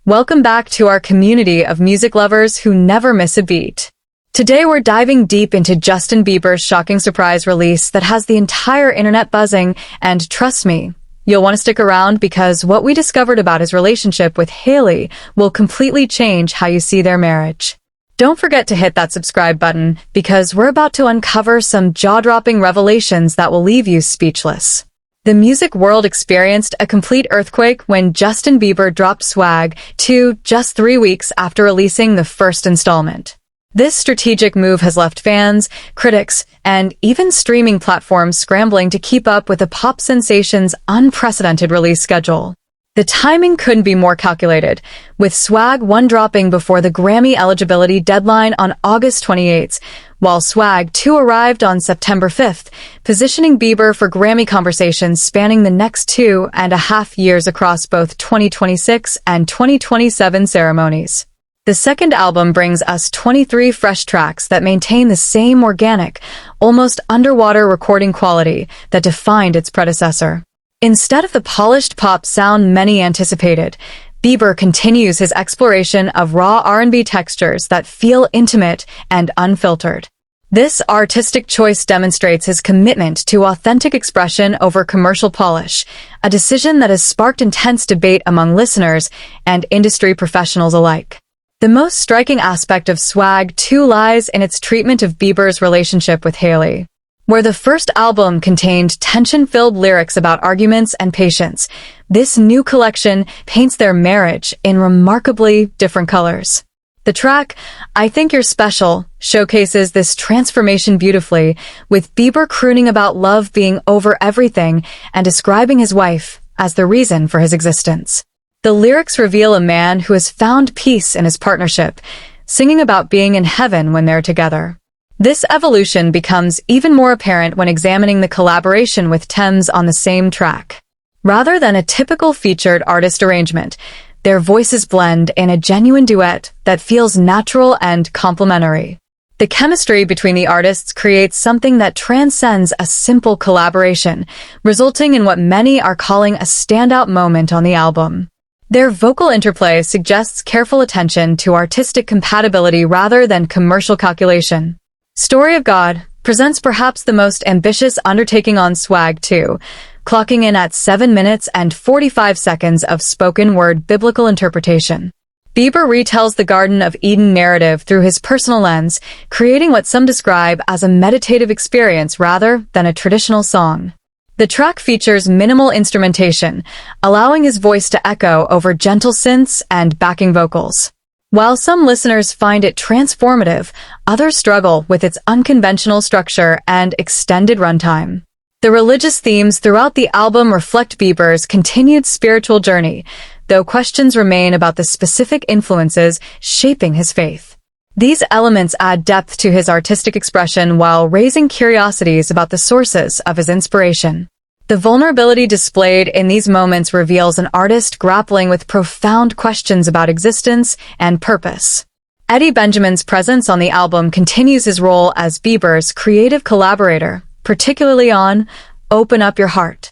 Welcome back to our community of music lovers who never miss a beat. Today we're diving deep into Justin Bieber's shocking surprise release that has the entire internet buzzing, and trust me, you'll want to stick around because what we discovered about his relationship with Hailey will completely change how you see their marriage. Don't forget to hit that subscribe button because we're about to uncover some jaw-dropping revelations that will leave you speechless. The music world experienced a complete earthquake when Justin Bieber dropped Swag 2 just 3 weeks after releasing the first installment. This strategic move has left fans, critics, and even streaming platforms scrambling to keep up with the pop sensation's unprecedented release schedule. The timing couldn't be more calculated, with Swag 1 dropping before the Grammy eligibility deadline on August 28th, while Swag 2 arrived on September 5th, positioning Bieber for Grammy conversations spanning the next 2.5 years across both 2026 and 2027 ceremonies. The second album brings us 23 fresh tracks that maintain the same organic, almost underwater recording quality that defined its predecessor. Instead of the polished pop sound many anticipated, Bieber continues his exploration of raw R&B textures that feel intimate and unfiltered. This artistic choice demonstrates his commitment to authentic expression over commercial polish, a decision that has sparked intense debate among listeners and industry professionals alike. The most striking aspect of Swag 2 lies in its treatment of Bieber's relationship with Hailey. Where the first album contained tension-filled lyrics about arguments and patience, this new collection paints their marriage in remarkably different colors. The track, I Think You're Special, showcases this transformation beautifully, with Bieber crooning about love being over everything and describing his wife as the reason for his existence. The lyrics reveal a man who has found peace in his partnership, singing about being in heaven when they're together. This evolution becomes even more apparent when examining the collaboration with Thames on the same track. Rather than a typical featured artist arrangement, their voices blend in a genuine duet that feels natural and complementary. The chemistry between the artists creates something that transcends a simple collaboration, resulting in what many are calling a standout moment on the album. Their vocal interplay suggests careful attention to artistic compatibility rather than commercial calculation. Story of God presents perhaps the most ambitious undertaking on Swag 2, clocking in at 7 minutes and 45 seconds of spoken-word biblical interpretation. Bieber retells the Garden of Eden narrative through his personal lens, creating what some describe as a meditative experience rather than a traditional song. The track features minimal instrumentation, allowing his voice to echo over gentle synths and backing vocals. While some listeners find it transformative, others struggle with its unconventional structure and extended runtime. The religious themes throughout the album reflect Bieber's continued spiritual journey, though questions remain about the specific influences shaping his faith. These elements add depth to his artistic expression while raising curiosities about the sources of his inspiration. The vulnerability displayed in these moments reveals an artist grappling with profound questions about existence and purpose. Eddie Benjamin's presence on the album continues his role as Bieber's creative collaborator, particularly on Open Up Your Heart.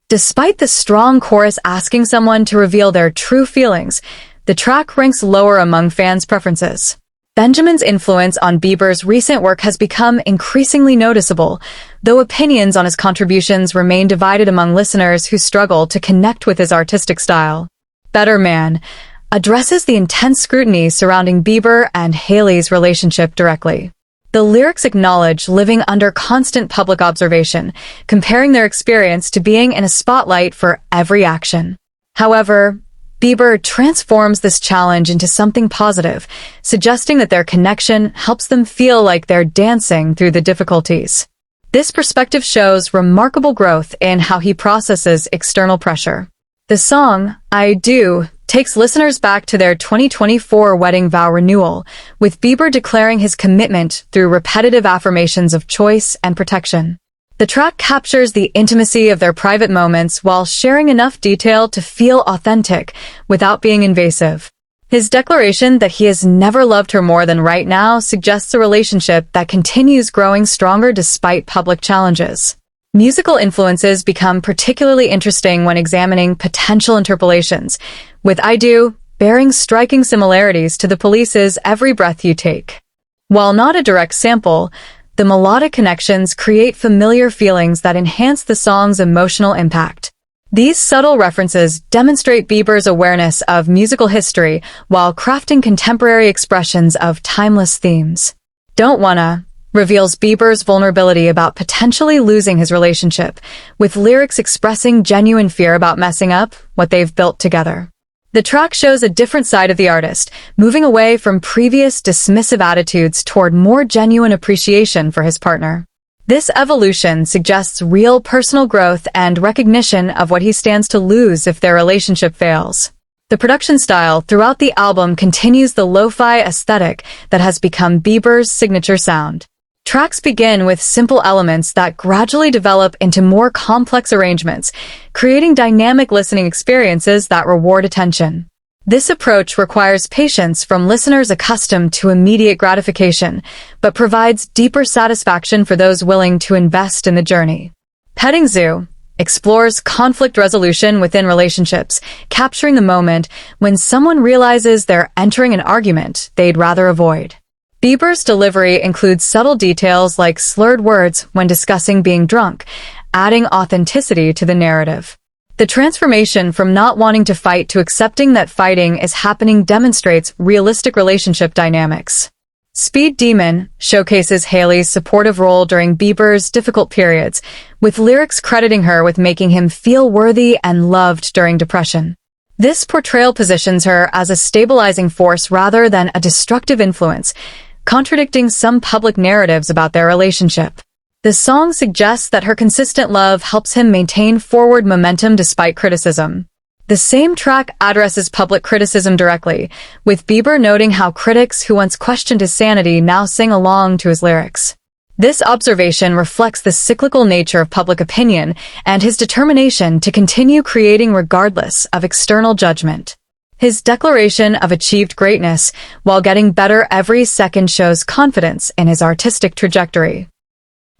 Despite the strong chorus asking someone to reveal their true feelings, the track ranks lower among fans' preferences. Benjamin's influence on Bieber's recent work has become increasingly noticeable, though opinions on his contributions remain divided among listeners who struggle to connect with his artistic style. Better Man addresses the intense scrutiny surrounding Bieber and Hailey's relationship directly. The lyrics acknowledge living under constant public observation, comparing their experience to being in a spotlight for every action. However, Bieber transforms this challenge into something positive, suggesting that their connection helps them feel like they're dancing through the difficulties. This perspective shows remarkable growth in how he processes external pressure. The song, I Do, takes listeners back to their 2024 wedding vow renewal, with Bieber declaring his commitment through repetitive affirmations of choice and protection. The track captures the intimacy of their private moments while sharing enough detail to feel authentic without being invasive. His declaration that he has never loved her more than right now suggests a relationship that continues growing stronger despite public challenges. Musical influences become particularly interesting when examining potential interpolations, with I Do bearing striking similarities to the Police's Every Breath You Take. While not a direct sample, the melodic connections create familiar feelings that enhance the song's emotional impact. These subtle references demonstrate Bieber's awareness of musical history while crafting contemporary expressions of timeless themes. Don't Wanna reveals Bieber's vulnerability about potentially losing his relationship, with lyrics expressing genuine fear about messing up what they've built together. The track shows a different side of the artist, moving away from previous dismissive attitudes toward more genuine appreciation for his partner. This evolution suggests real personal growth and recognition of what he stands to lose if their relationship fails. The production style throughout the album continues the lo-fi aesthetic that has become Bieber's signature sound. Tracks begin with simple elements that gradually develop into more complex arrangements, creating dynamic listening experiences that reward attention. This approach requires patience from listeners accustomed to immediate gratification, but provides deeper satisfaction for those willing to invest in the journey. Petting Zoo explores conflict resolution within relationships, capturing the moment when someone realizes they're entering an argument they'd rather avoid. Bieber's delivery includes subtle details like slurred words when discussing being drunk, adding authenticity to the narrative. The transformation from not wanting to fight to accepting that fighting is happening demonstrates realistic relationship dynamics. Speed Demon showcases Hailey's supportive role during Bieber's difficult periods, with lyrics crediting her with making him feel worthy and loved during depression. This portrayal positions her as a stabilizing force rather than a destructive influence, contradicting some public narratives about their relationship. The song suggests that her consistent love helps him maintain forward momentum despite criticism. The same track addresses public criticism directly, with Bieber noting how critics who once questioned his sanity now sing along to his lyrics. This observation reflects the cyclical nature of public opinion and his determination to continue creating regardless of external judgment. His declaration of achieved greatness while getting better every second shows confidence in his artistic trajectory.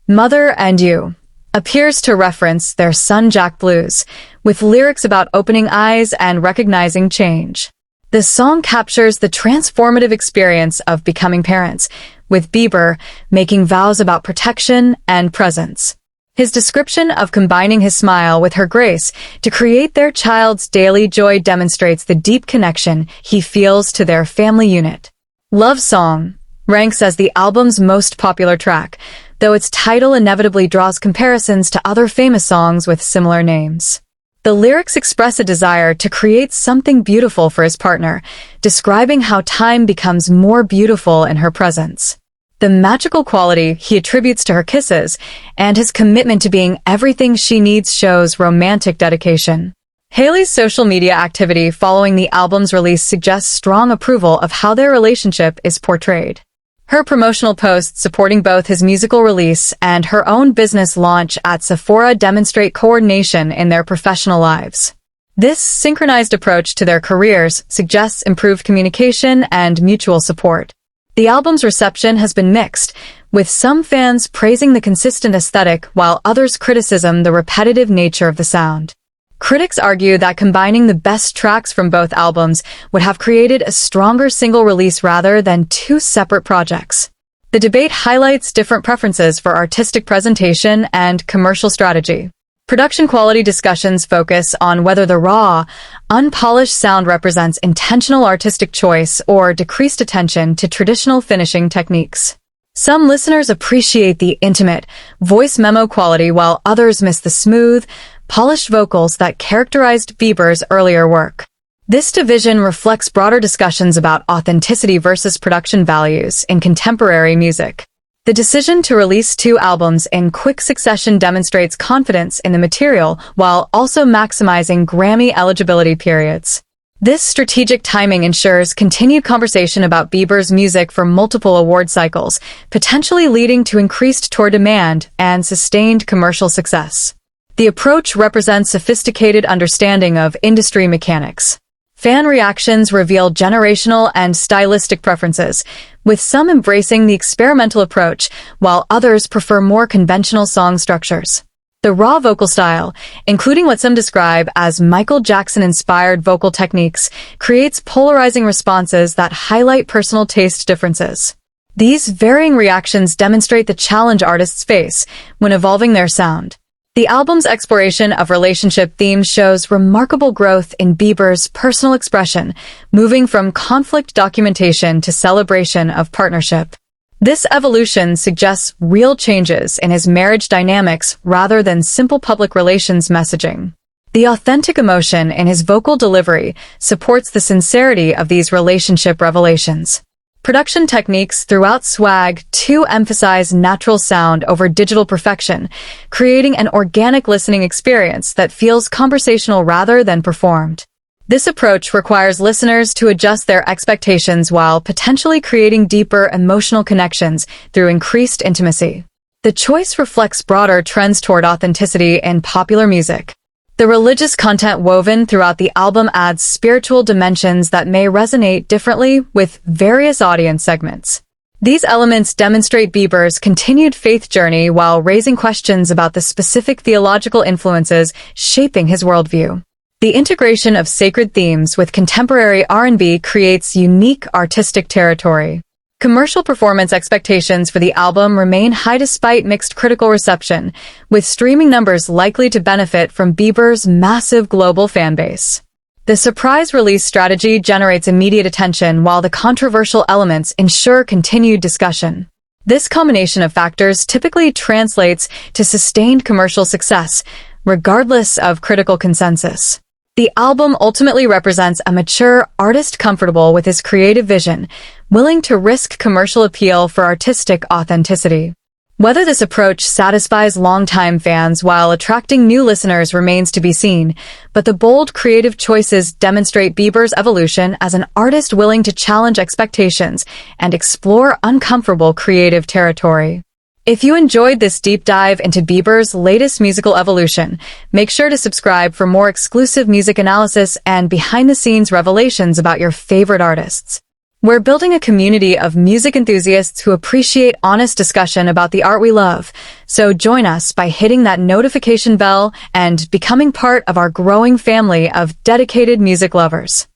Mother and You appears to reference their son Jack Blues, with lyrics about opening eyes and recognizing change. The song captures the transformative experience of becoming parents, with Bieber making vows about protection and presence. His description of combining his smile with her grace to create their child's daily joy demonstrates the deep connection he feels to their family unit. Love Song ranks as the album's most popular track, though its title inevitably draws comparisons to other famous songs with similar names. The lyrics express a desire to create something beautiful for his partner, describing how time becomes more beautiful in her presence. The magical quality he attributes to her kisses and his commitment to being everything she needs shows romantic dedication. Hailey's social media activity following the album's release suggests strong approval of how their relationship is portrayed. Her promotional posts supporting both his musical release and her own business launch at Sephora demonstrate coordination in their professional lives. This synchronized approach to their careers suggests improved communication and mutual support. The album's reception has been mixed, with some fans praising the consistent aesthetic while others criticism the repetitive nature of the sound. Critics argue that combining the best tracks from both albums would have created a stronger single release rather than two separate projects. The debate highlights different preferences for artistic presentation and commercial strategy. Production quality discussions focus on whether the raw, unpolished sound represents intentional artistic choice or decreased attention to traditional finishing techniques. Some listeners appreciate the intimate, voice memo quality while others miss the smooth, polished vocals that characterized Bieber's earlier work. This division reflects broader discussions about authenticity versus production values in contemporary music. The decision to release two albums in quick succession demonstrates confidence in the material while also maximizing Grammy eligibility periods. This strategic timing ensures continued conversation about Bieber's music for multiple award cycles, potentially leading to increased tour demand and sustained commercial success. The approach represents sophisticated understanding of industry mechanics. Fan reactions reveal generational and stylistic preferences, with some embracing the experimental approach while others prefer more conventional song structures. The raw vocal style, including what some describe as Michael Jackson-inspired vocal techniques, creates polarizing responses that highlight personal taste differences. These varying reactions demonstrate the challenge artists face when evolving their sound. The album's exploration of relationship themes shows remarkable growth in Bieber's personal expression, moving from conflict documentation to celebration of partnership. This evolution suggests real changes in his marriage dynamics rather than simple public relations messaging. The authentic emotion in his vocal delivery supports the sincerity of these relationship revelations. Production techniques throughout Swag 2 emphasize natural sound over digital perfection, creating an organic listening experience that feels conversational rather than performed. This approach requires listeners to adjust their expectations while potentially creating deeper emotional connections through increased intimacy. The choice reflects broader trends toward authenticity in popular music. The religious content woven throughout the album adds spiritual dimensions that may resonate differently with various audience segments. These elements demonstrate Bieber's continued faith journey while raising questions about the specific theological influences shaping his worldview. The integration of sacred themes with contemporary R&B creates unique artistic territory. Commercial performance expectations for the album remain high despite mixed critical reception, with streaming numbers likely to benefit from Bieber's massive global fanbase. The surprise release strategy generates immediate attention while the controversial elements ensure continued discussion. This combination of factors typically translates to sustained commercial success, regardless of critical consensus. The album ultimately represents a mature artist comfortable with his creative vision, willing to risk commercial appeal for artistic authenticity. Whether this approach satisfies longtime fans while attracting new listeners remains to be seen, but the bold creative choices demonstrate Bieber's evolution as an artist willing to challenge expectations and explore uncomfortable creative territory. If you enjoyed this deep dive into Bieber's latest musical evolution, make sure to subscribe for more exclusive music analysis and behind-the-scenes revelations about your favorite artists. We're building a community of music enthusiasts who appreciate honest discussion about the art we love, so join us by hitting that notification bell and becoming part of our growing family of dedicated music lovers.